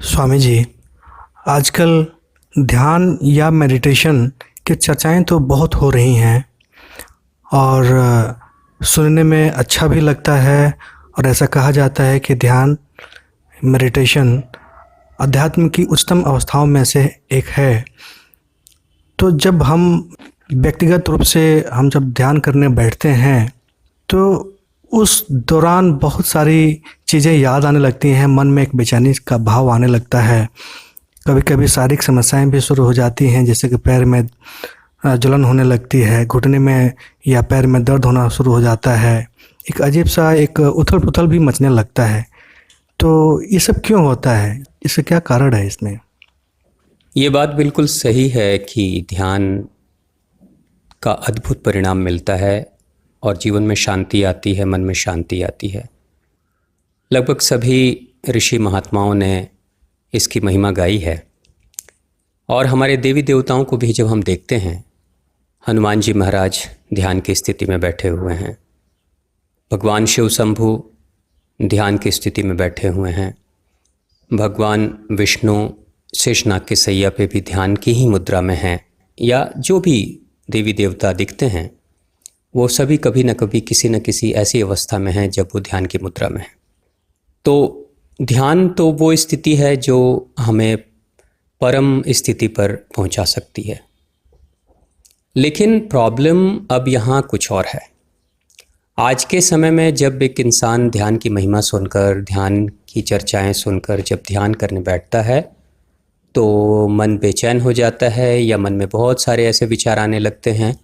स्वामी जी, आजकल ध्यान या मेडिटेशन की चर्चाएँ तो बहुत हो रही हैं और सुनने में अच्छा भी लगता है और ऐसा कहा जाता है कि ध्यान, मेडिटेशन अध्यात्म की उच्चतम अवस्थाओं में से एक है। तो जब हम व्यक्तिगत रूप से जब ध्यान करने बैठते हैं, तो उस दौरान बहुत सारी चीज़ें याद आने लगती हैं, मन में एक बेचैनी का भाव आने लगता है। कभी-कभी शारीरिक समस्याएँ भी शुरू हो जाती हैं, जैसे कि पैर में जलन होने लगती है, घुटने में या पैर में दर्द होना शुरू हो जाता है। एक अजीब-सा एक उथल-पुथल भी मचने लगता है। तो ये सब क्यों होता है? इसका क्या कारण है इसमें? ये बात बिल्कुल सही है कि ध्यान का अद्भुत परिणाम मिलता है और जीवन में शांति आती है, मन में शांति आती है। लगभग सभी ऋषि महात्माओं ने इसकी महिमा गाई है और हमारे देवी देवताओं को भी जब हम देखते हैं, हनुमान जी महाराज ध्यान की स्थिति में बैठे हुए हैं, भगवान शिव शंभु ध्यान की स्थिति में बैठे हुए हैं, भगवान विष्णु शेषनाग के सैया पे भी ध्यान की ही मुद्रा में हैं, या जो भी देवी देवता दिखते हैं वो सभी कभी न कभी किसी न किसी ऐसी अवस्था में हैं जब वो ध्यान की मुद्रा में हैं। तो ध्यान तो वो स्थिति है जो हमें परम स्थिति पर पहुंचा सकती है। लेकिन प्रॉब्लम अब यहाँ कुछ और है। आज के समय में जब एक इंसान ध्यान की महिमा सुनकर, ध्यान की चर्चाएं सुनकर जब ध्यान करने बैठता है तो मन बेचैन हो जाता है, या मन में बहुत सारे ऐसे विचार आने लगते हैं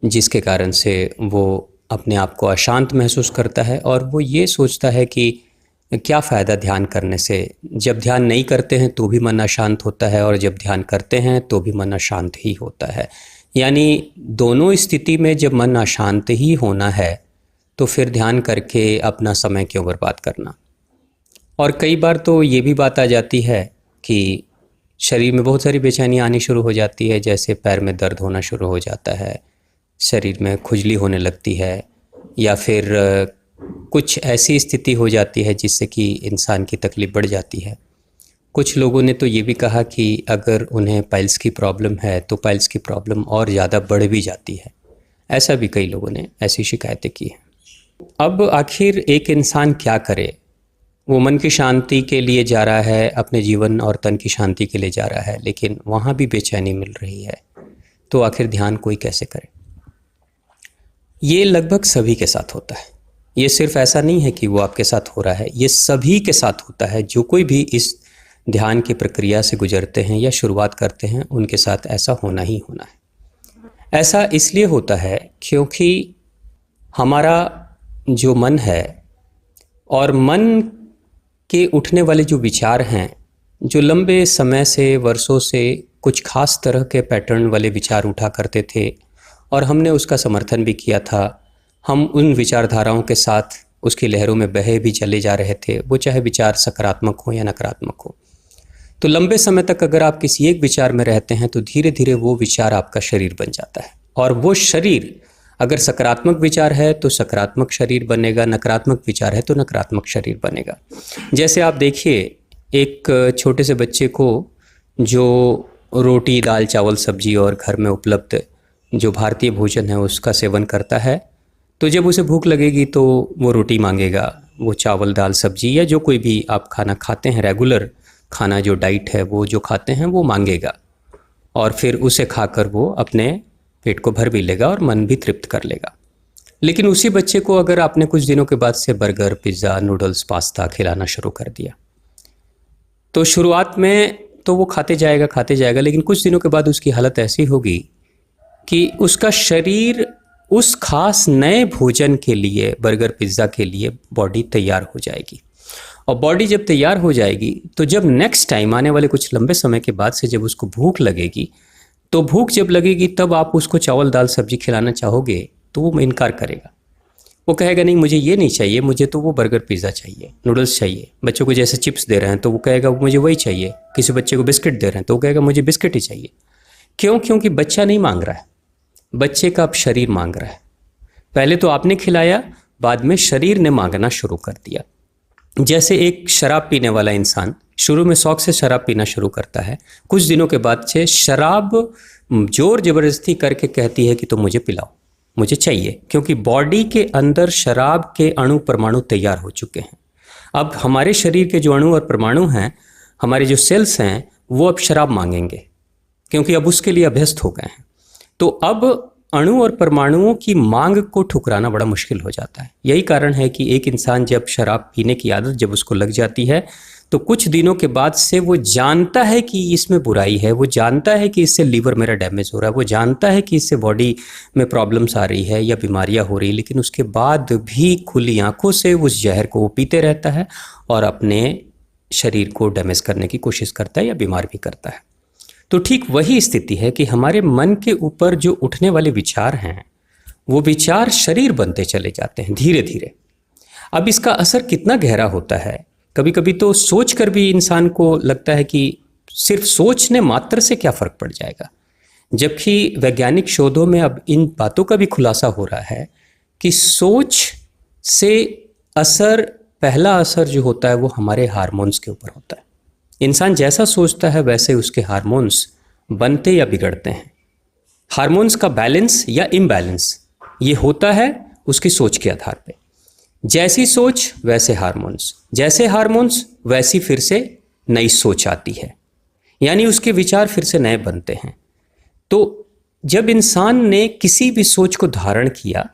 जिसके कारण से वो अपने आप को अशांत महसूस करता है और वो ये सोचता है कि क्या फ़ायदा ध्यान करने से। जब ध्यान नहीं करते हैं तो भी मन अशांत होता है और जब ध्यान करते हैं तो भी मन अशांत ही होता है। यानी दोनों स्थिति में जब मन अशांत ही होना है तो फिर ध्यान करके अपना समय क्यों बर्बाद करना। और कई बार तो ये भी बात आ जाती है कि शरीर में बहुत सारी बेचैनी आनी शुरू हो जाती है, जैसे पैर में दर्द होना शुरू हो जाता है, शरीर में खुजली होने लगती है, या फिर कुछ ऐसी स्थिति हो जाती है जिससे कि इंसान की तकलीफ़ बढ़ जाती है। कुछ लोगों ने तो ये भी कहा कि अगर उन्हें पाइल्स की प्रॉब्लम है तो पाइल्स की प्रॉब्लम और ज़्यादा बढ़ भी जाती है। ऐसा भी कई लोगों ने ऐसी शिकायतें की हैं। अब आखिर एक इंसान क्या करे? वो मन की शांति के लिए जा रहा है, अपने जीवन और तन की शांति के लिए जा रहा है, लेकिन वहाँ भी बेचैनी मिल रही है। तो आखिर ध्यान कोई कैसे करे? ये लगभग सभी के साथ होता है। ये सिर्फ ऐसा नहीं है कि वो आपके साथ हो रहा है, ये सभी के साथ होता है। जो कोई भी इस ध्यान की प्रक्रिया से गुजरते हैं या शुरुआत करते हैं, उनके साथ ऐसा होना ही होना है। ऐसा इसलिए होता है क्योंकि हमारा जो मन है और मन के उठने वाले जो विचार हैं, जो लंबे समय से, वर्षों से कुछ खास तरह के पैटर्न वाले विचार उठा करते थे और हमने उसका समर्थन भी किया था, हम उन विचारधाराओं के साथ उसकी लहरों में बहे भी चले जा रहे थे, वो चाहे विचार सकारात्मक हो या नकारात्मक हो। तो लंबे समय तक अगर आप किसी एक विचार में रहते हैं तो धीरे धीरे वो विचार आपका शरीर बन जाता है, और वो शरीर अगर सकारात्मक विचार है तो सकारात्मक शरीर बनेगा, नकारात्मक विचार है तो नकारात्मक शरीर बनेगा। जैसे आप देखिए, एक छोटे से बच्चे को जो रोटी, दाल, चावल, सब्जी और घर में उपलब्ध जो भारतीय भोजन है उसका सेवन करता है, तो जब उसे भूख लगेगी तो वो रोटी मांगेगा, वो चावल, दाल, सब्जी या जो कोई भी आप खाना खाते हैं, रेगुलर खाना जो डाइट है वो जो खाते हैं वो मांगेगा, और फिर उसे खाकर वो अपने पेट को भर भी लेगा और मन भी तृप्त कर लेगा। लेकिन उसी बच्चे को अगर आपने कुछ दिनों के बाद से बर्गर, पिज़्ज़ा, नूडल्स, पास्ता खिलाना शुरू कर दिया, तो शुरुआत में तो वो खाते जाएगा, लेकिन कुछ दिनों के बाद उसकी हालत ऐसी होगी कि उसका शरीर उस खास नए भोजन के लिए, बर्गर, पिज़्ज़ा के लिए बॉडी तैयार हो जाएगी। और बॉडी जब तैयार हो जाएगी तो जब नेक्स्ट टाइम आने वाले कुछ लंबे समय के बाद से जब उसको भूख लगेगी, तो भूख जब लगेगी तब आप उसको चावल, दाल, सब्जी खिलाना चाहोगे तो वो इनकार करेगा। वो कहेगा नहीं, मुझे ये नहीं चाहिए, मुझे तो वो बर्गर, पिज़्ज़ा चाहिए, नूडल्स चाहिए। बच्चों को जैसे चिप्स दे रहे हैं तो वो कहेगा मुझे वही चाहिए। किसी बच्चे को बिस्किट दे रहे हैं तो वो कहेगा मुझे बिस्किट ही चाहिए। क्यों? क्योंकि बच्चा नहीं मांग रहा है, बच्चे का अब शरीर मांग रहा है। पहले तो आपने खिलाया, बाद में शरीर ने मांगना शुरू कर दिया। जैसे एक शराब पीने वाला इंसान शुरू में शौक से शराब पीना शुरू करता है, कुछ दिनों के बाद से शराब जोर ज़बरदस्ती करके कहती है कि तुम मुझे पिलाओ, मुझे चाहिए, क्योंकि बॉडी के अंदर शराब के अणु परमाणु तैयार हो चुके हैं। अब हमारे शरीर के जो अणु और परमाणु हैं, हमारे जो सेल्स हैं, वो अब शराब मांगेंगे, क्योंकि अब उसके लिए अभ्यस्त हो गए हैं। तो अब अणु और परमाणुओं की मांग को ठुकराना बड़ा मुश्किल हो जाता है। यही कारण है कि एक इंसान जब शराब पीने की आदत जब उसको लग जाती है, तो कुछ दिनों के बाद से वो जानता है कि इसमें बुराई है, वो जानता है कि इससे लीवर मेरा डैमेज हो रहा है, वो जानता है कि इससे बॉडी में प्रॉब्लम्स आ रही है या बीमारियां हो रही है, लेकिन उसके बाद भी खुली आंखों से उस जहर को वो पीते रहता है और अपने शरीर को डैमेज करने की कोशिश करता है या बीमार भी करता है। तो ठीक वही स्थिति है कि हमारे मन के ऊपर जो उठने वाले विचार हैं, वो विचार शरीर बनते चले जाते हैं धीरे धीरे। अब इसका असर कितना गहरा होता है, कभी कभी तो सोच कर भी इंसान को लगता है कि सिर्फ सोचने मात्र से क्या फ़र्क पड़ जाएगा, जबकि वैज्ञानिक शोधों में अब इन बातों का भी खुलासा हो रहा है कि सोच से असर, पहला असर जो होता है वो हमारे हार्मोन्स के ऊपर होता है। इंसान जैसा सोचता है वैसे उसके हार्मोन्स बनते या बिगड़ते हैं। हार्मोन्स का बैलेंस या इम्बैलेंस ये होता है उसकी सोच के आधार पे। जैसी सोच वैसे हार्मोन्स, जैसे हार्मोन्स वैसी फिर से नई सोच आती है, यानी उसके विचार फिर से नए बनते हैं। तो जब इंसान ने किसी भी सोच को धारण किया,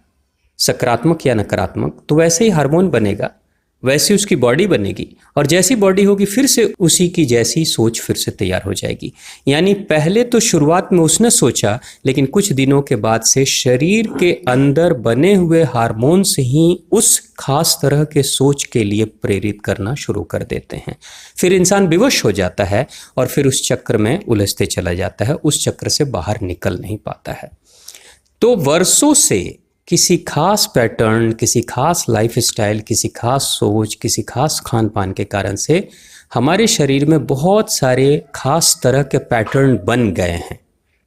सकारात्मक या नकारात्मक, तो वैसे ही हार्मोन बनेगा, वैसी उसकी बॉडी बनेगी, और जैसी बॉडी होगी फिर से उसी की जैसी सोच फिर से तैयार हो जाएगी। यानी पहले तो शुरुआत में उसने सोचा, लेकिन कुछ दिनों के बाद से शरीर के अंदर बने हुए हार्मोन्स ही उस खास तरह के सोच के लिए प्रेरित करना शुरू कर देते हैं। फिर इंसान विवश हो जाता है और फिर उस चक्र में उलझते चला जाता है, उस चक्र से बाहर निकल नहीं पाता है। तो वर्षों से किसी खास पैटर्न, किसी खास लाइफस्टाइल, किसी खास सोच, किसी खास खान पान के कारण से हमारे शरीर में बहुत सारे खास तरह के पैटर्न बन गए हैं,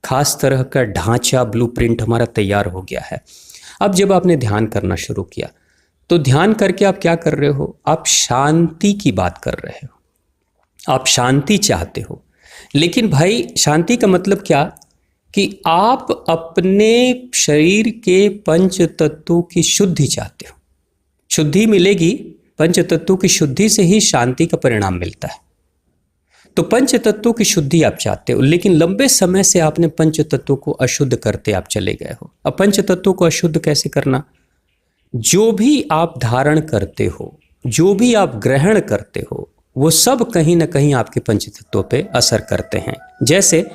खास तरह का ढांचा, ब्लूप्रिंट हमारा तैयार हो गया है। अब जब आपने ध्यान करना शुरू किया, तो ध्यान करके आप क्या कर रहे हो? आप शांति की बात कर रहे हो, आप शांति चाहते हो। लेकिन भाई शांति का मतलब क्या कि आप अपने शरीर के पंच तत्वों की शुद्धि चाहते हो। शुद्धि मिलेगी, पंच तत्वों की शुद्धि से ही शांति का परिणाम मिलता है। तो पंच तत्वों की शुद्धि आप चाहते हो, लेकिन लंबे समय से आपने पंच तत्वों को अशुद्ध करते आप चले गए हो। अब पंच तत्वों को अशुद्ध कैसे करना? जो भी आप धारण करते हो, जो भी आप ग्रहण करते हो, वो सब कहीं ना कहीं आपके पंच तत्वों पे असर करते हैं। जैसे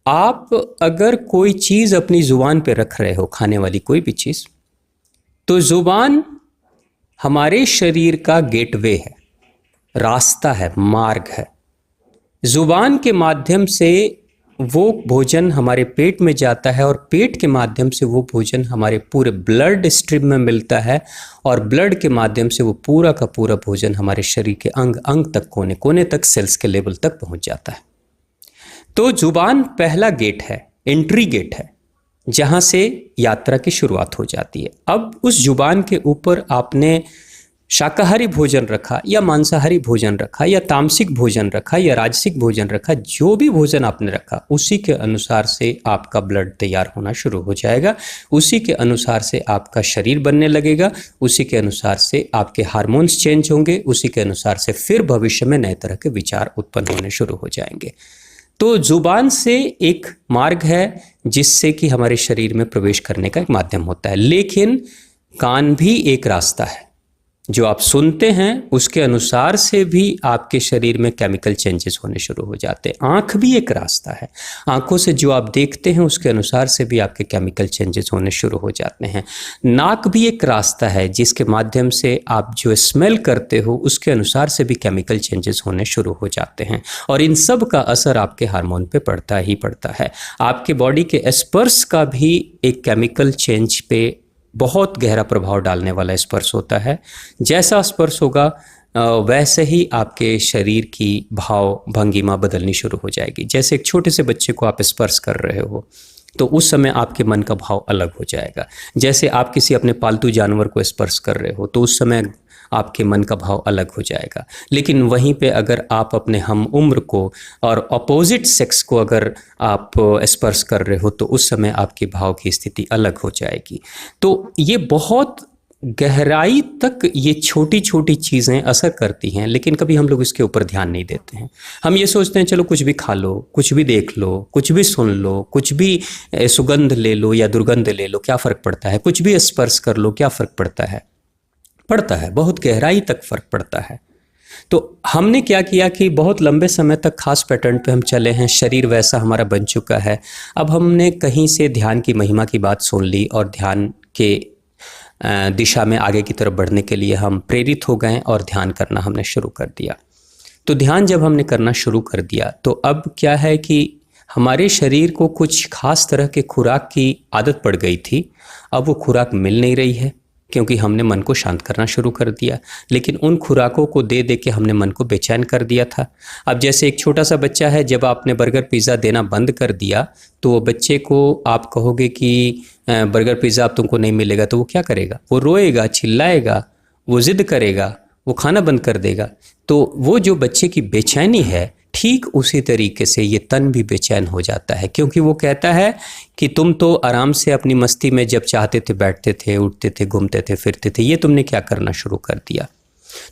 आप अगर कोई चीज़ अपनी ज़ुबान पे रख रहे हो, खाने वाली कोई भी चीज़, तो ज़ुबान हमारे शरीर का गेटवे है, रास्ता है, मार्ग है। ज़ुबान के माध्यम से वो भोजन हमारे पेट में जाता है और पेट के माध्यम से वो भोजन हमारे पूरे ब्लड स्ट्रीम में मिलता है, और ब्लड के माध्यम से वो पूरा का पूरा भोजन हमारे शरीर के अंग अंग तक, कोने कोने तक, सेल्स के लेवल तक पहुंच जाता है। तो जुबान पहला गेट है, एंट्री गेट है, जहां से यात्रा की शुरुआत हो जाती है। अब उस जुबान के ऊपर आपने शाकाहारी भोजन रखा या मांसाहारी भोजन रखा या तामसिक भोजन रखा या राजसिक भोजन रखा, जो भी भोजन आपने रखा उसी के अनुसार से आपका ब्लड तैयार होना शुरू हो जाएगा, उसी के अनुसार से आपका शरीर बनने लगेगा, उसी के अनुसार से आपके हार्मोन्स चेंज होंगे, उसी के अनुसार से फिर भविष्य में नए तरह के विचार उत्पन्न होने शुरू हो जाएंगे। तो जुबान से एक मार्ग है जिससे कि हमारे शरीर में प्रवेश करने का एक माध्यम होता है, लेकिन कान भी एक रास्ता है। जो आप सुनते हैं उसके अनुसार से भी आपके शरीर में केमिकल चेंजेस होने शुरू हो जाते हैं। आँख भी एक रास्ता है, आँखों से जो आप देखते हैं उसके अनुसार से भी आपके केमिकल चेंजेस होने शुरू हो जाते हैं। नाक भी एक रास्ता है जिसके माध्यम से आप जो स्मेल करते हो उसके अनुसार से भी केमिकल चेंजेस होने शुरू हो जाते हैं, और इन सब का असर आपके हार्मोन पे पड़ता ही पड़ता है। आपके बॉडी के स्पर्श का भी एक केमिकल चेंज पे बहुत गहरा प्रभाव डालने वाला स्पर्श होता है। जैसा स्पर्श होगा वैसे ही आपके शरीर की भाव भंगिमा बदलनी शुरू हो जाएगी। जैसे एक छोटे से बच्चे को आप स्पर्श कर रहे हो तो उस समय आपके मन का भाव अलग हो जाएगा। जैसे आप किसी अपने पालतू जानवर को स्पर्श कर रहे हो तो उस समय आपके मन का भाव अलग हो जाएगा। लेकिन वहीं पे अगर आप अपने हम उम्र को और अपोजिट सेक्स को अगर आप स्पर्श कर रहे हो तो उस समय आपके भाव की स्थिति अलग हो जाएगी। तो ये बहुत गहराई तक ये छोटी छोटी चीज़ें असर करती हैं, लेकिन कभी हम लोग इसके ऊपर ध्यान नहीं देते हैं। हम ये सोचते हैं चलो कुछ भी खा लो, कुछ भी देख लो, कुछ भी सुन लो, कुछ भी सुगंध ले लो या दुर्गंध ले लो, क्या फ़र्क पड़ता है, कुछ भी स्पर्श कर लो, क्या फ़र्क पड़ता है। पड़ता है, बहुत गहराई तक फ़र्क पड़ता है। तो हमने क्या किया कि बहुत लंबे समय तक खास पैटर्न पे हम चले हैं, शरीर वैसा हमारा बन चुका है। अब हमने कहीं से ध्यान की महिमा की बात सुन ली और ध्यान के दिशा में आगे की तरफ बढ़ने के लिए हम प्रेरित हो गए और ध्यान करना हमने शुरू कर दिया। तो ध्यान जब हमने करना शुरू कर दिया तो अब क्या है कि हमारे शरीर को कुछ खास तरह के खुराक की आदत पड़ गई थी। अब वो खुराक मिल नहीं रही है क्योंकि हमने मन को शांत करना शुरू कर दिया, लेकिन उन खुराकों को दे दे के हमने मन को बेचैन कर दिया था। अब जैसे एक छोटा सा बच्चा है, जब आपने बर्गर पिज़्ज़ा देना बंद कर दिया तो वो बच्चे को आप कहोगे कि बर्गर पिज़्ज़ा अब तुमको नहीं मिलेगा, तो वो क्या करेगा, वो रोएगा, चिल्लाएगा, वो ज़िद करेगा, वो खाना बंद कर देगा। तो वो जो बच्चे की बेचैनी है, ठीक उसी तरीके से ये तन भी बेचैन हो जाता है, क्योंकि वो कहता है कि तुम तो आराम से अपनी मस्ती में जब चाहते थे बैठते थे, उठते थे, घूमते थे, फिरते थे, ये तुमने क्या करना शुरू कर दिया।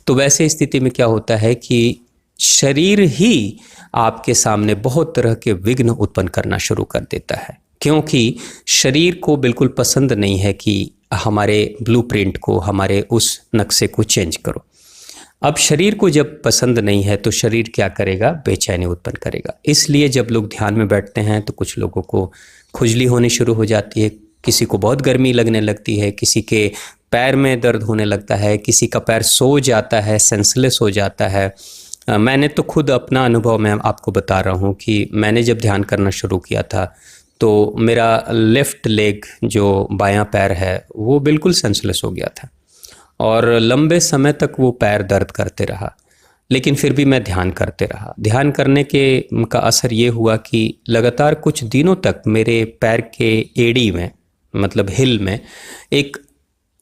तो वैसे स्थिति में क्या होता है कि शरीर ही आपके सामने बहुत तरह के विघ्न उत्पन्न करना शुरू कर देता है, क्योंकि शरीर को बिल्कुल पसंद नहीं है कि हमारे ब्लूप्रिंट को, हमारे उस नक्शे को चेंज करो। अब शरीर को जब पसंद नहीं है तो शरीर क्या करेगा, बेचैनी उत्पन्न करेगा। इसलिए जब लोग ध्यान में बैठते हैं तो कुछ लोगों को खुजली होनी शुरू हो जाती है, किसी को बहुत गर्मी लगने लगती है, किसी के पैर में दर्द होने लगता है, किसी का पैर सो जाता है, सेंसलेस हो जाता है। मैंने तो खुद अपना अनुभव मैं आपको बता रहा हूँ कि मैंने जब ध्यान करना शुरू किया था तो मेरा लेफ़्ट लेग जो बायां पैर है वो बिल्कुल सेंसलेस हो गया था और लंबे समय तक वो पैर दर्द करते रहा, लेकिन फिर भी मैं ध्यान करते रहा। ध्यान करने का असर ये हुआ कि लगातार कुछ दिनों तक मेरे पैर के एड़ी में, मतलब हिल में, एक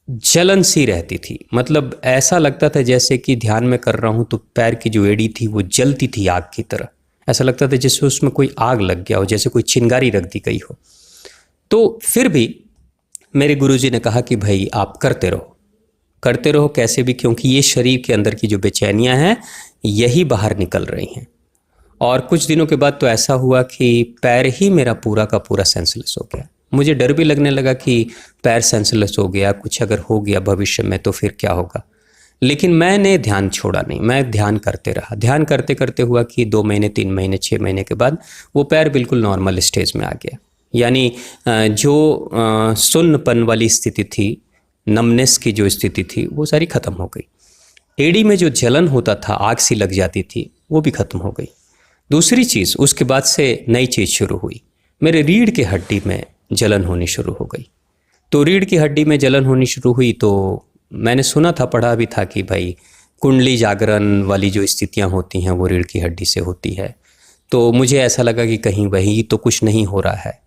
जलन सी रहती थी। मतलब ऐसा लगता था जैसे कि ध्यान में कर रहा हूँ तो पैर की जो एड़ी थी वो जलती थी आग की तरह। ऐसा लगता था जैसे उसमें कोई आग लग गया हो, जैसे कोई चिंगारी रख दी गई हो। तो फिर भी मेरे गुरुजी ने कहा कि भाई आप करते रहो कैसे भी, क्योंकि ये शरीर के अंदर की जो बेचैनियां हैं यही बाहर निकल रही हैं। और कुछ दिनों के बाद तो ऐसा हुआ कि पैर ही मेरा पूरा का पूरा सेंसलेस हो गया। मुझे डर भी लगने लगा कि पैर सेंसलेस हो गया, कुछ अगर हो गया भविष्य में तो फिर क्या होगा। लेकिन मैंने ध्यान छोड़ा नहीं, मैं ध्यान करते रहा। ध्यान करते करते हुआ कि 2 महीने, 3 महीने, 6 महीने के बाद वो पैर बिल्कुल नॉर्मल स्टेज में आ गया। यानी जो सुन्नपन वाली स्थिति थी, नमनेस की जो स्थिति थी, वो सारी ख़त्म हो गई। एड़ी में जो जलन होता था, आग सी लग जाती थी, वो भी ख़त्म हो गई। दूसरी चीज़, उसके बाद से नई चीज़ शुरू हुई। मेरे रीढ़ की हड्डी में जलन होनी शुरू हो गई। तो रीढ़ की हड्डी में जलन होनी शुरू हुई तो मैंने सुना था, पढ़ा भी था कि भाई कुंडली जागरण वाली जो स्थितियाँ होती हैं वो रीढ़ की हड्डी से होती है। तो मुझे ऐसा लगा कि कहीं वही तो कुछ नहीं हो रहा है।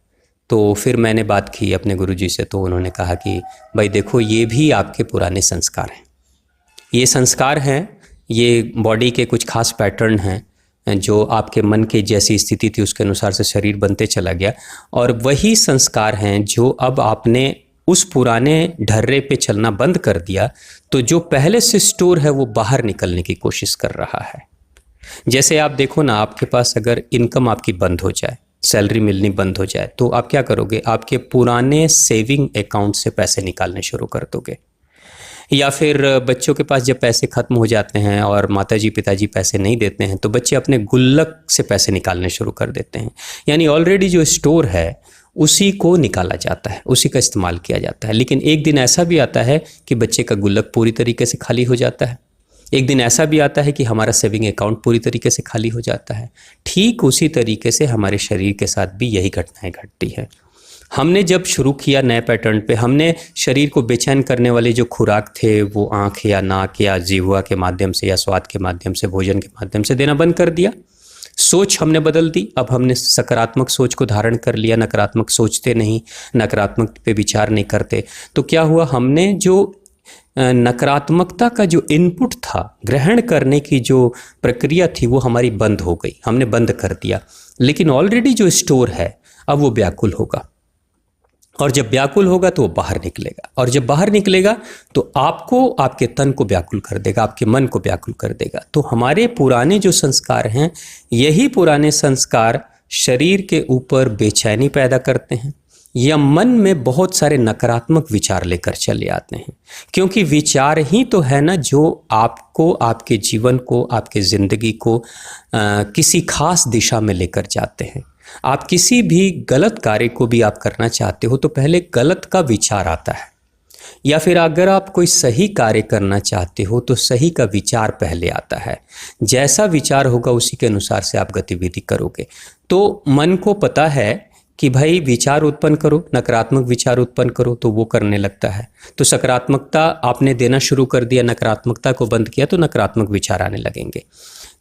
तो फिर मैंने बात की अपने गुरुजी से, तो उन्होंने कहा कि भाई देखो, ये भी आपके पुराने संस्कार हैं। ये संस्कार हैं, ये बॉडी के कुछ खास पैटर्न हैं जो आपके मन के जैसी स्थिति थी उसके अनुसार से शरीर बनते चला गया, और वही संस्कार हैं जो अब आपने उस पुराने ढर्रे पे चलना बंद कर दिया, तो जो पहले से स्टोर है वो बाहर निकलने की कोशिश कर रहा है। जैसे आप देखो ना, आपके पास अगर इनकम आपकी बंद हो जाए, सैलरी मिलनी बंद हो जाए, तो आप क्या करोगे, आपके पुराने सेविंग अकाउंट से पैसे निकालने शुरू कर दोगे। या फिर बच्चों के पास जब पैसे ख़त्म हो जाते हैं और माताजी पिताजी पैसे नहीं देते हैं तो बच्चे अपने गुल्लक से पैसे निकालने शुरू कर देते हैं। यानी ऑलरेडी जो स्टोर है उसी को निकाला जाता है, उसी का इस्तेमाल किया जाता है। लेकिन एक दिन ऐसा भी आता है कि बच्चे का गुल्लक पूरी तरीके से खाली हो जाता है। एक दिन ऐसा भी आता है कि हमारा सेविंग अकाउंट पूरी तरीके से खाली हो जाता है। ठीक उसी तरीके से हमारे शरीर के साथ भी यही घटनाएं घटती हैं। हमने जब शुरू किया नए पैटर्न पे, हमने शरीर को बेचैन करने वाले जो खुराक थे वो आँख या नाक या जिह्वा के माध्यम से या स्वाद के माध्यम से, भोजन के माध्यम से देना बंद कर दिया। सोच हमने बदल दी। अब हमने सकारात्मक सोच को धारण कर लिया, नकारात्मक सोचते नहीं, नकारात्मक पे विचार नहीं करते। तो क्या हुआ, हमने जो नकारात्मकता का जो इनपुट था, ग्रहण करने की जो प्रक्रिया थी, वो हमारी बंद हो गई, हमने बंद कर दिया। लेकिन ऑलरेडी जो स्टोर है अब वो व्याकुल होगा, और जब व्याकुल होगा तो वो बाहर निकलेगा, और जब बाहर निकलेगा तो आपको, आपके तन को व्याकुल कर देगा, आपके मन को व्याकुल कर देगा। तो हमारे पुराने जो संस्कार हैं, यही पुराने संस्कार शरीर के ऊपर बेचैनी पैदा करते हैं, या मन में बहुत सारे नकारात्मक विचार लेकर चले आते हैं। क्योंकि विचार ही तो है ना जो आपको, आपके जीवन को, आपके ज़िंदगी को किसी खास दिशा में लेकर जाते हैं। आप किसी भी गलत कार्य को भी आप करना चाहते हो तो पहले गलत का विचार आता है, या फिर अगर आप कोई सही कार्य करना चाहते हो तो सही का विचार पहले आता है। जैसा विचार होगा उसी के अनुसार से आप गतिविधि करोगे। तो मन को पता है कि भाई विचार उत्पन्न करो, नकारात्मक विचार उत्पन्न करो, तो वो करने लगता है। तो सकारात्मकता आपने देना शुरू कर दिया, नकारात्मकता को बंद किया, तो नकारात्मक विचार आने लगेंगे।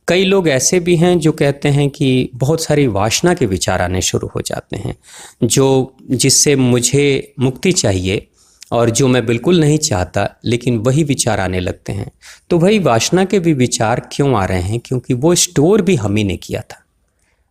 कई लोग ऐसे भी हैं जो कहते हैं कि बहुत सारी वासना के विचार आने शुरू हो जाते हैं, जो जिससे मुझे मुक्ति चाहिए और जो मैं बिल्कुल नहीं चाहता, लेकिन वही विचार आने लगते हैं। तो वही वासना के भी विचार क्यों आ रहे हैं? क्योंकि वो स्टोर भी हम ही ने किया था।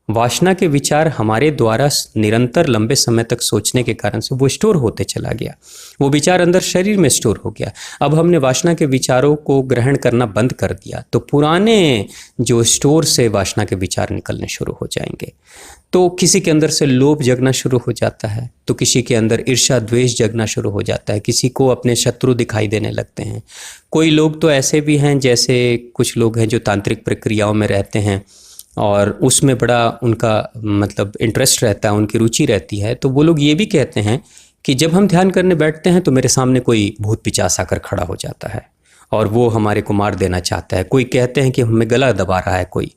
वासना के विचार हमारे द्वारा निरंतर लंबे समय तक सोचने के कारण से वो स्टोर होते चला गया, वो विचार अंदर शरीर में स्टोर हो गया। अब हमने वासना के विचारों को ग्रहण करना बंद कर दिया, तो पुराने जो स्टोर से वासना के विचार निकलने शुरू हो जाएंगे। तो किसी के अंदर से लोभ जगना शुरू हो जाता है, तो किसी के अंदर ईर्ष्या द्वेष जगना शुरू हो जाता है, किसी को अपने शत्रु दिखाई देने लगते हैं। कोई लोग तो ऐसे भी हैं, जैसे कुछ लोग हैं जो तांत्रिक प्रक्रियाओं में रहते हैं और उसमें बड़ा उनका मतलब इंटरेस्ट रहता है, उनकी रुचि रहती है। तो वो लोग ये भी कहते हैं कि जब हम ध्यान करने बैठते हैं तो मेरे सामने कोई भूत पिचास आकर खड़ा हो जाता है और वो हमारे को मार देना चाहता है। कोई कहते हैं कि हमें गला दबा रहा है कोई,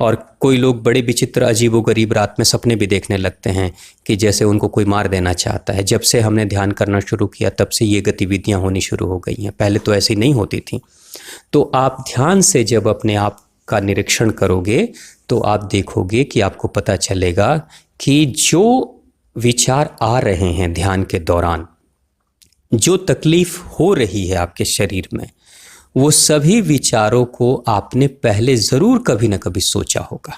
और कोई लोग बड़े विचित्र अजीबोगरीब रात में सपने भी देखने लगते हैं कि जैसे उनको कोई मार देना चाहता है। जब से हमने ध्यान करना शुरू किया तब से ये गतिविधियाँ होनी शुरू हो गई हैं, पहले तो ऐसी नहीं होती थी। तो आप ध्यान से जब अपने आप का निरीक्षण करोगे तो आप देखोगे कि आपको पता चलेगा कि जो विचार आ रहे हैं ध्यान के दौरान, जो तकलीफ हो रही है आपके शरीर में, वो सभी विचारों को आपने पहले ज़रूर कभी ना कभी सोचा होगा,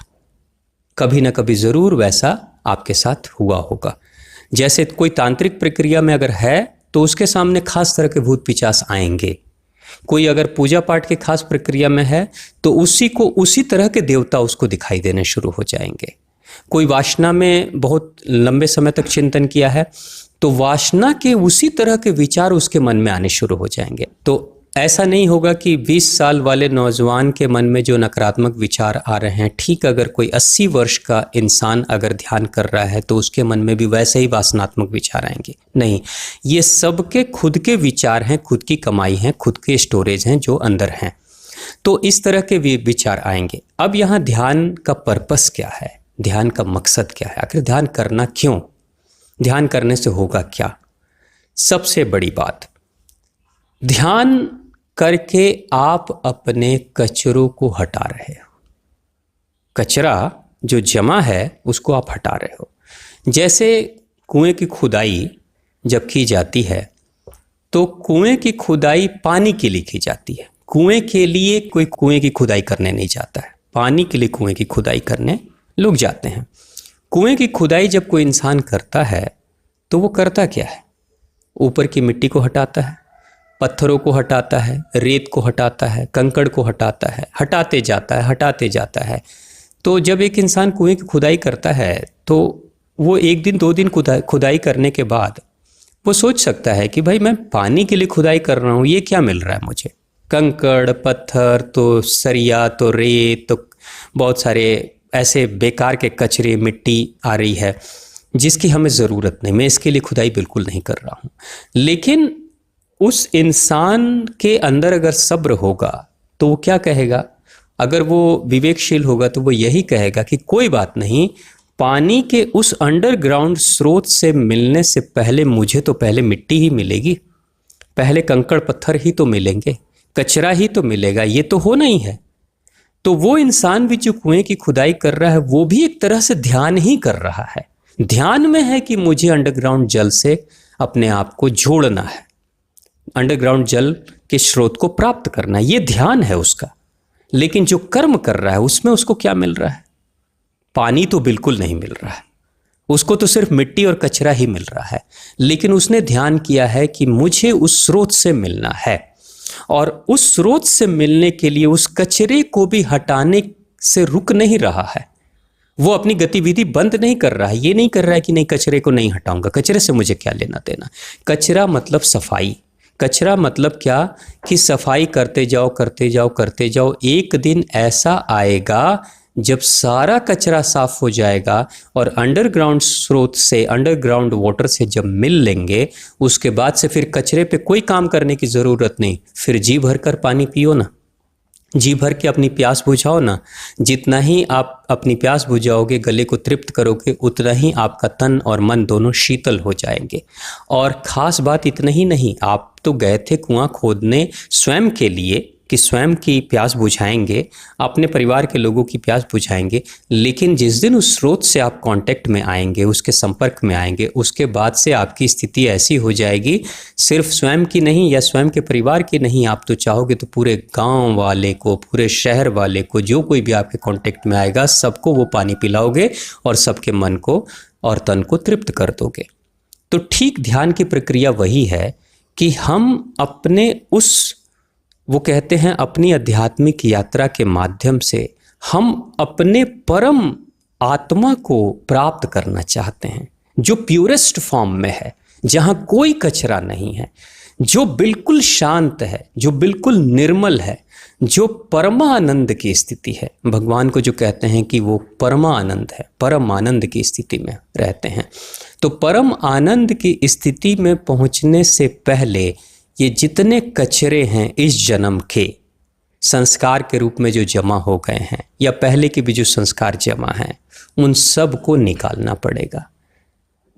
कभी ना कभी ज़रूर वैसा आपके साथ हुआ होगा। जैसे कोई तांत्रिक प्रक्रिया में अगर है तो उसके सामने खास तरह के भूत पिचास आएंगे। कोई अगर पूजा पाठ के खास प्रक्रिया में है तो उसी को उसी तरह के देवता उसको दिखाई देने शुरू हो जाएंगे। कोई वासना में बहुत लंबे समय तक चिंतन किया है तो वासना के उसी तरह के विचार उसके मन में आने शुरू हो जाएंगे। तो ऐसा नहीं होगा कि 20 साल वाले नौजवान के मन में जो नकारात्मक विचार आ रहे हैं, ठीक अगर कोई 80 वर्ष का इंसान अगर ध्यान कर रहा है तो उसके मन में भी वैसे ही वासनात्मक विचार आएंगे। नहीं, ये सबके खुद के विचार हैं, खुद की कमाई है, खुद के स्टोरेज हैं जो अंदर हैं। तो इस तरह के विचार आएंगे। अब यहाँ ध्यान का पर्पस क्या है, ध्यान का मकसद क्या है, आखिर ध्यान करना क्यों, ध्यान करने से होगा क्या? सबसे बड़ी बात, ध्यान करके आप अपने कचरों को हटा रहे हो। कचरा जो जमा है उसको आप हटा रहे हो। जैसे कुएं की खुदाई जब की जाती है तो कुएं की खुदाई पानी के लिए की जाती है। कुएं के लिए कोई कुएं की खुदाई करने नहीं जाता है, पानी के लिए कुएं की खुदाई करने लोग जाते हैं। कुएं की खुदाई जब कोई इंसान करता है तो वो करता क्या है? ऊपर की मिट्टी को हटाता है, पत्थरों को हटाता है, रेत को हटाता है, कंकड़ को हटाता है, हटाते जाता है। तो जब एक इंसान कुएं की खुदाई करता है तो वो 1 दिन 2 दिन खुदाई करने के बाद वो सोच सकता है कि भाई मैं पानी के लिए खुदाई कर रहा हूँ, ये क्या मिल रहा है मुझे? कंकड़, पत्थर, तो सरिया, तो रेत, तो बहुत सारे ऐसे बेकार के कचरे, मिट्टी आ रही है जिसकी हमें ज़रूरत नहीं, मैं इसके लिए खुदाई बिल्कुल नहीं कर रहा हूँ। लेकिन उस इंसान के अंदर अगर सब्र होगा तो वो क्या कहेगा? अगर वो विवेकशील होगा तो वो यही कहेगा कि कोई बात नहीं, पानी के उस अंडरग्राउंड स्रोत से मिलने से पहले मुझे तो पहले मिट्टी ही मिलेगी, पहले कंकड़ पत्थर ही तो मिलेंगे, कचरा ही तो मिलेगा, ये तो होना ही है। तो वो इंसान भी जो कुएं की खुदाई कर रहा है वो भी एक तरह से ध्यान ही कर रहा है। ध्यान में है कि मुझे अंडरग्राउंड जल से अपने आप को जोड़ना है, अंडरग्राउंड जल के स्रोत को प्राप्त करना, ये ध्यान है उसका। लेकिन जो कर्म कर रहा है उसमें उसको क्या मिल रहा है? पानी तो बिल्कुल नहीं मिल रहा है, उसको तो सिर्फ मिट्टी और कचरा ही मिल रहा है। लेकिन उसने ध्यान किया है कि मुझे उस स्रोत से मिलना है, और उस स्रोत से मिलने के लिए उस कचरे को भी हटाने से रुक नहीं रहा है। वो अपनी गतिविधि बंद नहीं कर रहा है, ये नहीं कर रहा है कि नहीं कचरे को नहीं हटाऊंगा, कचरे से मुझे क्या लेना देना। कचरा मतलब सफाई। कचरा मतलब क्या कि सफाई करते जाओ करते जाओ करते जाओ, एक दिन ऐसा आएगा जब सारा कचरा साफ हो जाएगा और अंडरग्राउंड स्रोत से, अंडरग्राउंड वाटर से जब मिल लेंगे, उसके बाद से फिर कचरे पे कोई काम करने की ज़रूरत नहीं। फिर जी भर कर पानी पियो ना, जी भर के अपनी प्यास बुझाओ ना। जितना ही आप अपनी प्यास बुझाओगे, गले को तृप्त करोगे, उतना ही आपका तन और मन दोनों शीतल हो जाएंगे। और ख़ास बात इतना ही नहीं, आप तो गए थे कुआं खोदने स्वयं के लिए कि स्वयं की प्यास बुझाएंगे, अपने परिवार के लोगों की प्यास बुझाएंगे। लेकिन जिस दिन उस स्रोत से आप कांटेक्ट में आएंगे, उसके संपर्क में आएंगे, उसके बाद से आपकी स्थिति ऐसी हो जाएगी, सिर्फ स्वयं की नहीं या स्वयं के परिवार की नहीं, आप तो चाहोगे तो पूरे गांव वाले को, पूरे शहर वाले को, जो कोई भी आपके कांटेक्ट में आएगा, सबको वो पानी पिलाओगे और सबके मन को और तन को तृप्त कर दोगे। तो ठीक ध्यान की प्रक्रिया वही है कि हम अपने उस, वो कहते हैं, अपनी आध्यात्मिक यात्रा के माध्यम से हम अपने परम आत्मा को प्राप्त करना चाहते हैं, जो प्योरेस्ट फॉर्म में है, जहाँ कोई कचरा नहीं है, जो बिल्कुल शांत है, जो बिल्कुल निर्मल है, जो परमानंद की स्थिति है। भगवान को जो कहते हैं कि वो परमानंद है, परम आनंद की स्थिति में रहते हैं। तो परम आनंद की स्थिति में पहुँचने से पहले ये जितने कचरे हैं इस जन्म के संस्कार के रूप में जो जमा हो गए हैं, या पहले के भी जो संस्कार जमा हैं, उन सब को निकालना पड़ेगा।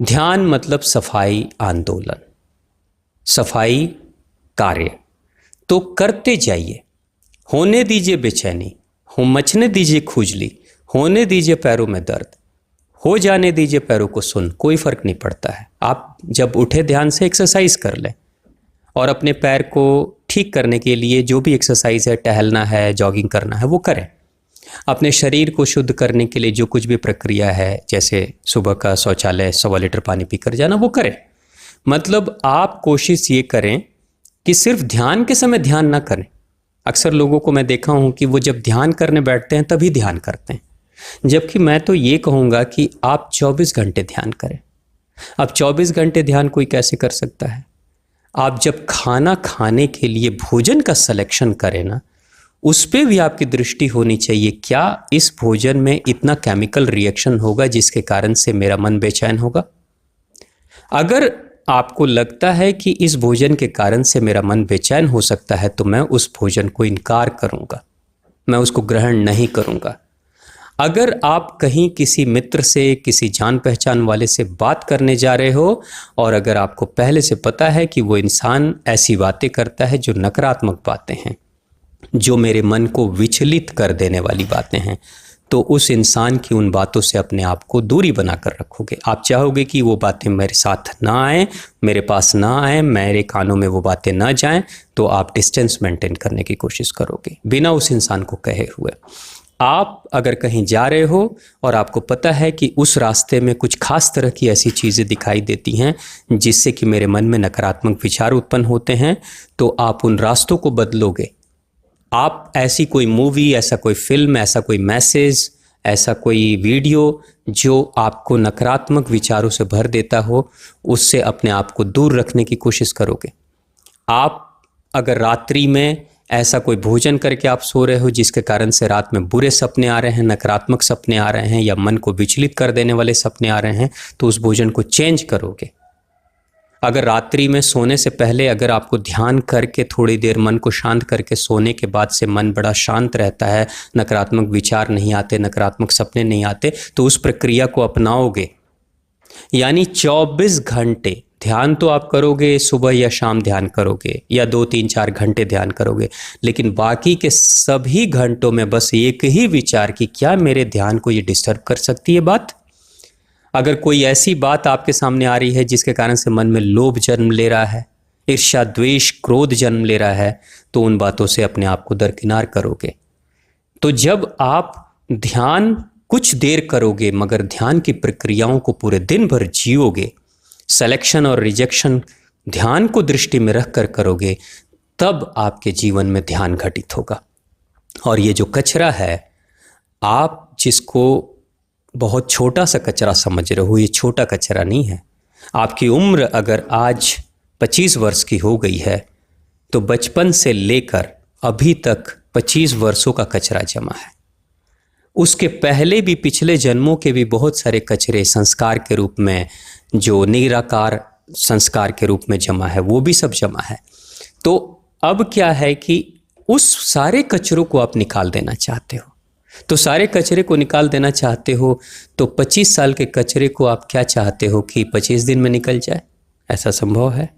ध्यान मतलब सफाई आंदोलन, सफाई कार्य। तो करते जाइए, होने दीजिए बेचैनी, हो मचने दीजिए खुजली, होने दीजिए पैरों में दर्द, हो जाने दीजिए पैरों को सुन, कोई फर्क नहीं पड़ता है। आप जब उठे ध्यान से एक्सरसाइज कर लें, और अपने पैर को ठीक करने के लिए जो भी एक्सरसाइज है, टहलना है, जॉगिंग करना है, वो करें। अपने शरीर को शुद्ध करने के लिए जो कुछ भी प्रक्रिया है, जैसे सुबह का शौचालय 1.25 लीटर पानी पीकर जाना, वो करें। मतलब आप कोशिश ये करें कि सिर्फ ध्यान के समय ध्यान ना करें। अक्सर लोगों को मैं देखा हूँ कि वो जब ध्यान करने बैठते हैं तभी ध्यान करते हैं, जबकि मैं तो ये कहूँगा कि आप 24 घंटे ध्यान करें। अब 24 घंटे ध्यान कोई कैसे कर सकता है? आप जब खाना खाने के लिए भोजन का सिलेक्शन करें ना, उस पे भी आपकी दृष्टि होनी चाहिए, क्या इस भोजन में इतना केमिकल रिएक्शन होगा जिसके कारण से मेरा मन बेचैन होगा? अगर आपको लगता है कि इस भोजन के कारण से मेरा मन बेचैन हो सकता है, तो मैं उस भोजन को इनकार करूँगा, मैं उसको ग्रहण नहीं करूँगा। अगर आप कहीं किसी मित्र से, किसी जान पहचान वाले से बात करने जा रहे हो, और अगर आपको पहले से पता है कि वो इंसान ऐसी बातें करता है जो नकारात्मक बातें हैं, जो मेरे मन को विचलित कर देने वाली बातें हैं, तो उस इंसान की उन बातों से अपने आप को दूरी बनाकर रखोगे। आप चाहोगे कि वो बातें मेरे साथ ना आए, मेरे पास ना आए, मेरे कानों में वो बातें ना जाएं, तो आप डिस्टेंस मेंटेन करने की कोशिश करोगे बिना उस इंसान को कहे हुए। आप अगर कहीं जा रहे हो और आपको पता है कि उस रास्ते में कुछ खास तरह की ऐसी चीज़ें दिखाई देती हैं जिससे कि मेरे मन में नकारात्मक विचार उत्पन्न होते हैं, तो आप उन रास्तों को बदलोगे। आप ऐसी कोई मूवी, ऐसा कोई फिल्म, ऐसा कोई मैसेज, ऐसा कोई वीडियो जो आपको नकारात्मक विचारों से भर देता हो, उससे अपने आप को दूर रखने की कोशिश करोगे। आप अगर रात्रि में ऐसा कोई भोजन करके आप सो रहे हो जिसके कारण से रात में बुरे सपने आ रहे हैं, नकारात्मक सपने आ रहे हैं, या मन को विचलित कर देने वाले सपने आ रहे हैं, तो उस भोजन को चेंज करोगे। अगर रात्रि में सोने से पहले अगर आपको ध्यान करके थोड़ी देर मन को शांत करके सोने के बाद से मन बड़ा शांत रहता है, नकारात्मक विचार नहीं आते, नकारात्मक सपने नहीं आते, तो उस प्रक्रिया को अपनाओगे। यानी 24 घंटे ध्यान तो आप करोगे, सुबह या शाम ध्यान करोगे, या 2, 3, 4 घंटे ध्यान करोगे, लेकिन बाकी के सभी घंटों में बस एक ही विचार कि क्या मेरे ध्यान को ये डिस्टर्ब कर सकती है बात। अगर कोई ऐसी बात आपके सामने आ रही है जिसके कारण से मन में लोभ जन्म ले रहा है, ईर्ष्या, द्वेष, क्रोध जन्म ले रहा है, तो उन बातों से अपने आप को दरकिनार करोगे। तो जब आप ध्यान कुछ देर करोगे मगर ध्यान की प्रक्रियाओं को पूरे दिन भर जियोगे, सिलेक्शन और रिजेक्शन ध्यान को दृष्टि में रखकर करोगे, तब आपके जीवन में ध्यान घटित होगा। और ये जो कचरा है, आप जिसको बहुत छोटा सा कचरा समझ रहे हो, ये छोटा कचरा नहीं है। आपकी उम्र अगर आज 25 वर्ष की हो गई है तो बचपन से लेकर अभी तक 25 वर्षों का कचरा जमा है। उसके पहले भी, पिछले जन्मों के भी बहुत सारे कचरे संस्कार के रूप में, जो निराकार संस्कार के रूप में जमा है, वो भी सब जमा है। तो अब क्या है कि उस सारे कचरों को आप निकाल देना चाहते हो। तो सारे कचरे को निकाल देना चाहते हो तो 25 साल के कचरे को आप क्या चाहते हो कि 25 दिन में निकल जाए? ऐसा संभव है?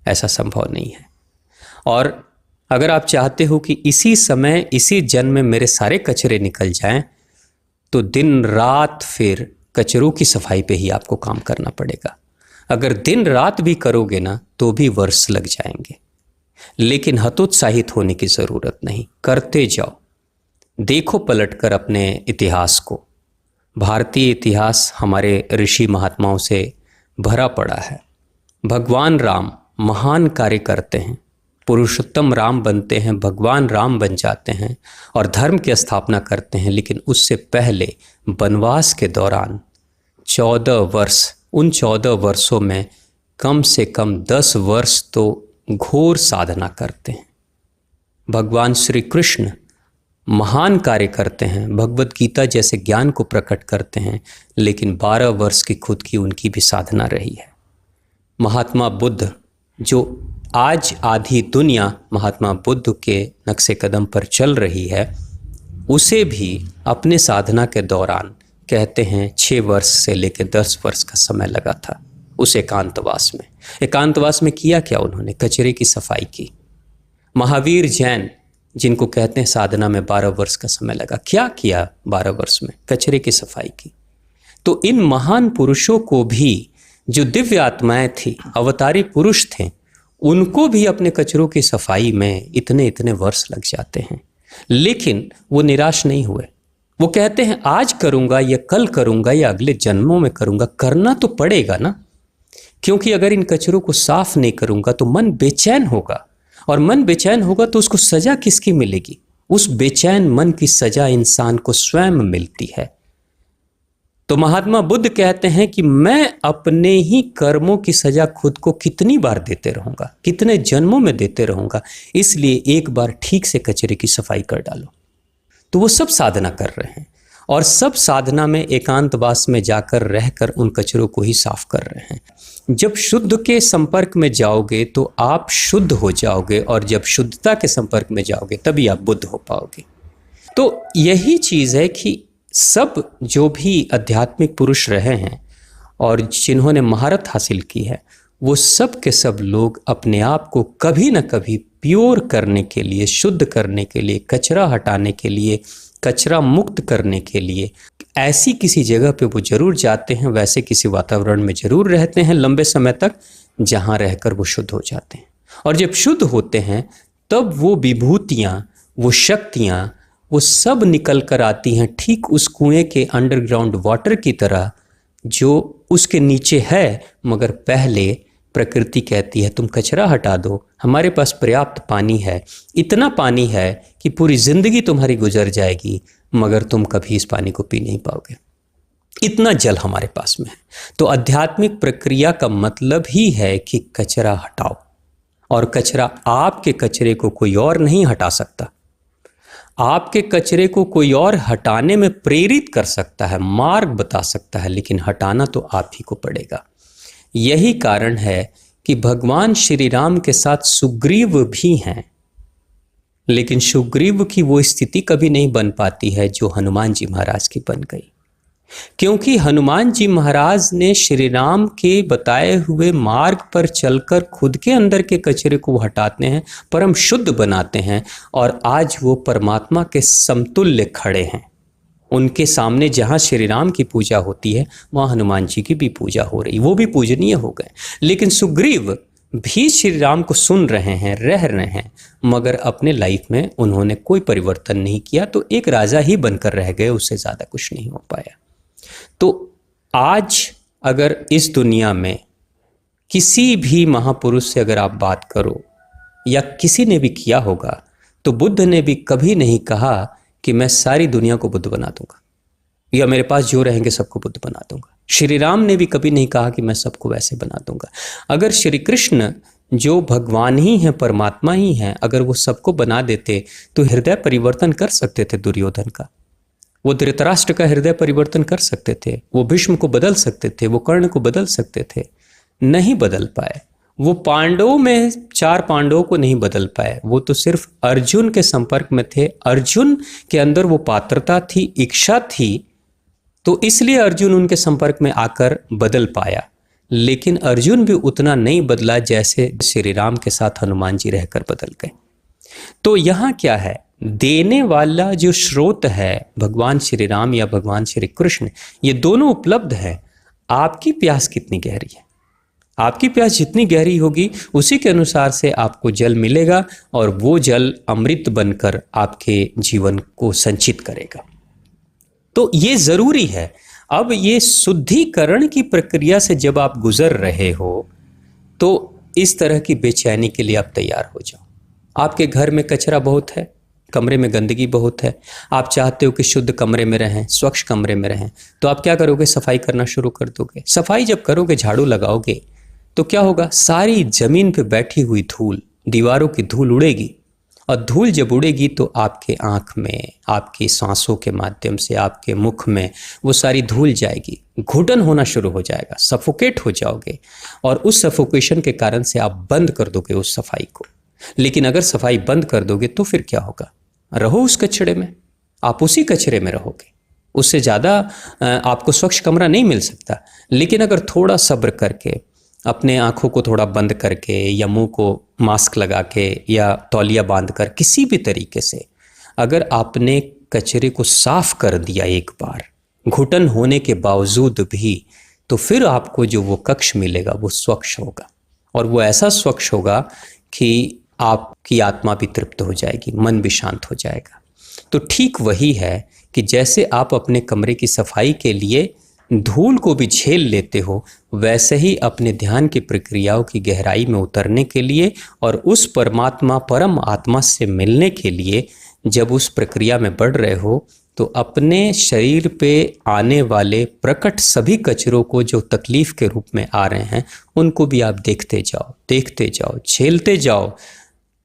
ऐसा संभव नहीं है। और अगर आप चाहते हो कि इसी समय, इसी जन्म में मेरे सारे कचरे निकल जाएं, तो दिन रात फिर कचरों की सफाई पे ही आपको काम करना पड़ेगा। अगर दिन रात भी करोगे ना तो भी वर्ष लग जाएंगे, लेकिन हतोत्साहित होने की ज़रूरत नहीं, करते जाओ। देखो पलटकर अपने इतिहास को। भारतीय इतिहास हमारे ऋषि महात्माओं से भरा पड़ा है। भगवान राम महान कार्य करते हैं, पुरुषोत्तम राम बनते हैं, भगवान राम बन जाते हैं और धर्म की स्थापना करते हैं। लेकिन उससे पहले वनवास के दौरान 14 वर्ष, उन 14 वर्षों में कम से कम 10 वर्ष तो घोर साधना करते हैं। भगवान श्री कृष्ण महान कार्य करते हैं, भगवत गीता जैसे ज्ञान को प्रकट करते हैं, लेकिन 12 वर्ष की खुद की उनकी भी साधना रही है। महात्मा बुद्ध, जो आज आधी दुनिया महात्मा बुद्ध के नक्शे कदम पर चल रही है, उसे भी अपने साधना के दौरान कहते हैं 6 वर्ष से लेकर 10 वर्ष का समय लगा था उस एकांतवास में। एकांतवास में किया क्या उन्होंने? कचरे की सफाई की। महावीर जैन, जिनको कहते हैं साधना में 12 वर्ष का समय लगा, क्या किया 12 वर्ष में? कचरे की सफाई की। तो इन महान पुरुषों को भी, जो दिव्य आत्माएं थी, अवतारी पुरुष थे, उनको भी अपने कचरों की सफाई में इतने इतने वर्ष लग जाते हैं, लेकिन वो निराश नहीं हुए। वो कहते हैं आज करूंगा या कल करूंगा या अगले जन्मों में करूंगा। करना तो पड़ेगा ना, क्योंकि अगर इन कचरों को साफ नहीं करूंगा तो मन बेचैन होगा, और मन बेचैन होगा तो उसको सजा किसकी मिलेगी? उस बेचैन मन की सजा इंसान को स्वयं मिलती है। तो महात्मा बुद्ध कहते हैं कि मैं अपने ही कर्मों की सजा खुद को कितनी बार देते रहूंगा, कितने जन्मों में देते रहूंगा, इसलिए एक बार ठीक से कचरे की सफाई कर डालो। तो वो सब साधना कर रहे हैं, और सब साधना में एकांतवास में जाकर रहकर उन कचरों को ही साफ कर रहे हैं। जब शुद्ध के संपर्क में जाओगे तो आप शुद्ध हो जाओगे, और जब शुद्धता के संपर्क में जाओगे तभी आप बुद्ध हो पाओगे। तो यही चीज़ है कि सब जो भी आध्यात्मिक पुरुष रहे हैं और जिन्होंने महारत हासिल की है, वो सब के सब लोग अपने आप को कभी न कभी प्योर करने के लिए, शुद्ध करने के लिए, कचरा हटाने के लिए, कचरा मुक्त करने के लिए ऐसी किसी जगह पे वो जरूर जाते हैं, वैसे किसी वातावरण में जरूर रहते हैं लंबे समय तक, जहाँ रहकर वो शुद्ध हो जाते हैं। और जब शुद्ध होते हैं तब वो विभूतियाँ, वो शक्तियाँ, वो सब निकल कर आती हैं ठीक उस कुएं के अंडरग्राउंड वाटर की तरह, जो उसके नीचे है, मगर पहले प्रकृति कहती है तुम कचरा हटा दो, हमारे पास पर्याप्त पानी है, इतना पानी है कि पूरी जिंदगी तुम्हारी गुजर जाएगी, मगर तुम कभी इस पानी को पी नहीं पाओगे, इतना जल हमारे पास में है। तो आध्यात्मिक प्रक्रिया का मतलब ही है कि कचरा हटाओ, और कचरा, आपके कचरे को कोई और नहीं हटा सकता। आपके कचरे को कोई और हटाने में प्रेरित कर सकता है, मार्ग बता सकता है, लेकिन हटाना तो आप ही को पड़ेगा। यही कारण है कि भगवान श्री राम के साथ सुग्रीव भी हैं, लेकिन सुग्रीव की वो स्थिति कभी नहीं बन पाती है जो हनुमान जी महाराज की बन गई, क्योंकि हनुमान जी महाराज ने श्री राम के बताए हुए मार्ग पर चलकर खुद के अंदर के कचरे को हटाते हैं, परम शुद्ध बनाते हैं, और आज वो परमात्मा के समतुल्य खड़े हैं। उनके सामने जहाँ श्री राम की पूजा होती है, वहाँ हनुमान जी की भी पूजा हो रही, वो भी पूजनीय हो गए। लेकिन सुग्रीव भी श्री राम को सुन रहे हैं, रह रहे हैं, मगर अपने लाइफ में उन्होंने कोई परिवर्तन नहीं किया, तो एक राजा ही बनकर रह गए, उससे ज़्यादा कुछ नहीं हो पाया। तो आज अगर इस दुनिया में किसी भी महापुरुष से अगर आप बात करो या किसी ने भी किया होगा, तो बुद्ध ने भी कभी नहीं कहा कि मैं सारी दुनिया को बुद्ध बना दूंगा या मेरे पास जो रहेंगे सबको बुद्ध बना दूंगा। श्री राम ने भी कभी नहीं कहा कि मैं सबको वैसे बना दूंगा। अगर श्री कृष्ण जो भगवान ही हैं, परमात्मा ही हैं, अगर वो सबको बना देते तो हृदय परिवर्तन कर सकते थे दुर्योधन का, वो धृतराष्ट्र का हृदय परिवर्तन कर सकते थे, वो भीष्म को बदल सकते थे, वो कर्ण को बदल सकते थे, नहीं बदल पाए। वो पांडवों में 4 पांडवों को नहीं बदल पाए, वो तो सिर्फ अर्जुन के संपर्क में थे। अर्जुन के अंदर वो पात्रता थी, इच्छा थी, तो इसलिए अर्जुन उनके संपर्क में आकर बदल पाया। लेकिन अर्जुन भी उतना नहीं बदला जैसे श्री राम के साथ हनुमान जी रहकर बदल गए। तो यहाँ क्या है, देने वाला जो स्रोत है भगवान श्री राम या भगवान श्री कृष्ण, ये दोनों उपलब्ध है। आपकी प्यास कितनी गहरी है, आपकी प्यास जितनी गहरी होगी उसी के अनुसार से आपको जल मिलेगा और वो जल अमृत बनकर आपके जीवन को संचित करेगा। तो ये ज़रूरी है। अब ये शुद्धिकरण की प्रक्रिया से जब आप गुजर रहे हो तो इस तरह की बेचैनी के लिए आप तैयार हो जाओ। आपके घर में कचरा बहुत है, कमरे में गंदगी बहुत है, आप चाहते हो कि शुद्ध कमरे में रहें, स्वच्छ कमरे में रहें, तो आप क्या करोगे, सफाई करना शुरू कर दोगे। सफाई जब करोगे, झाड़ू लगाओगे, तो क्या होगा, सारी जमीन पे बैठी हुई धूल, दीवारों की धूल उड़ेगी, और धूल जब उड़ेगी तो आपके आँख में, आपकी सांसों के माध्यम से, आपके मुख में वो सारी धूल जाएगी, घुटन होना शुरू हो जाएगा, सफोकेट हो जाओगे, और उस सफोकेशन के कारण से आप बंद कर दोगे उस सफाई को। लेकिन अगर सफाई बंद कर दोगे तो फिर क्या होगा, रहो उस कचरे में, आप उसी कचरे में रहोगे, उससे ज़्यादा आपको स्वच्छ कमरा नहीं मिल सकता। लेकिन अगर थोड़ा सब्र करके, अपने आँखों को थोड़ा बंद करके या मुंह को मास्क लगा के या तौलिया बांध कर किसी भी तरीके से अगर आपने कचरे को साफ कर दिया एक बार, घुटन होने के बावजूद भी, तो फिर आपको जो वो कक्ष मिलेगा वो स्वच्छ होगा, और वो ऐसा स्वच्छ होगा कि आपकी आत्मा भी तृप्त हो जाएगी, मन भी शांत हो जाएगा। तो ठीक वही है कि जैसे आप अपने कमरे की सफाई के लिए धूल को भी झेल लेते हो, वैसे ही अपने ध्यान की प्रक्रियाओं की गहराई में उतरने के लिए और उस परमात्मा, परम आत्मा से मिलने के लिए जब उस प्रक्रिया में बढ़ रहे हो, तो अपने शरीर पे आने वाले प्रकट सभी कचरों को जो तकलीफ के रूप में आ रहे हैं, उनको भी आप देखते जाओ, झेलते जाओ।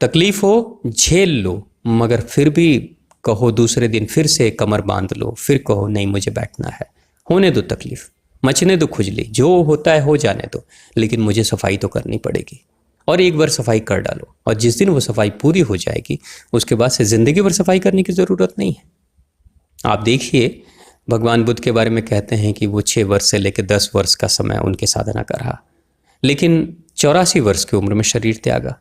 तकलीफ हो, झेल लो, मगर फिर भी कहो दूसरे दिन फिर से कमर बांध लो, फिर कहो नहीं मुझे बैठना है, होने दो तकलीफ, मचने दो खुजली, जो होता है हो जाने दो, लेकिन मुझे सफाई तो करनी पड़ेगी। और एक बार सफाई कर डालो, और जिस दिन वो सफाई पूरी हो जाएगी उसके बाद से ज़िंदगी भर सफाई करने की ज़रूरत नहीं है। आप देखिए, भगवान बुद्ध के बारे में कहते हैं कि वो 6 वर्ष से लेकर 10 वर्ष का समय उनके साधना का रहा, लेकिन 84 वर्ष की उम्र में शरीर त्यागा।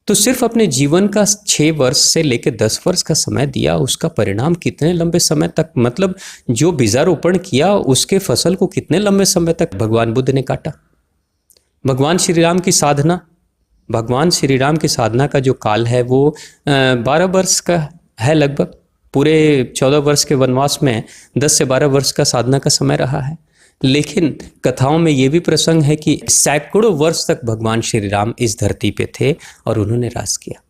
तो सिर्फ अपने जीवन का 6 वर्ष से लेकर 10 वर्ष का समय दिया, उसका परिणाम कितने लंबे समय तक, मतलब जो बीजारोपण किया उसके फसल को कितने लंबे समय तक भगवान बुद्ध ने काटा। भगवान श्री राम की साधना, भगवान श्री राम की साधना का जो काल है वो 12 वर्ष का है लगभग। पूरे 14 वर्ष के वनवास में 10 से 12 वर्ष का साधना का समय रहा है। लेकिन कथाओं में ये भी प्रसंग है कि सैकड़ों वर्ष तक भगवान श्री राम इस धरती पे थे और उन्होंने राज किया।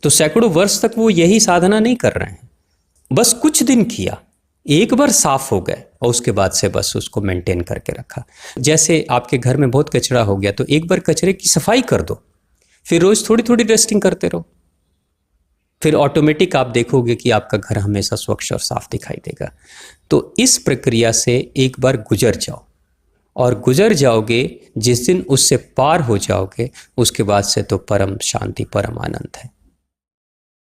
तो सैकड़ों वर्ष तक वो यही साधना नहीं कर रहे हैं, बस कुछ दिन किया, एक बार साफ हो गए और उसके बाद से बस उसको मेंटेन करके रखा। जैसे आपके घर में बहुत कचरा हो गया तो एक बार कचरे की सफाई कर दो, फिर रोज थोड़ी थोड़ी डस्टिंग करते रहो, फिर ऑटोमेटिक आप देखोगे कि आपका घर हमेशा स्वच्छ और साफ दिखाई देगा। तो इस प्रक्रिया से एक बार गुजर जाओ, और गुजर जाओगे जिस दिन उससे पार हो जाओगे उसके बाद से तो परम शांति, परम आनंद है।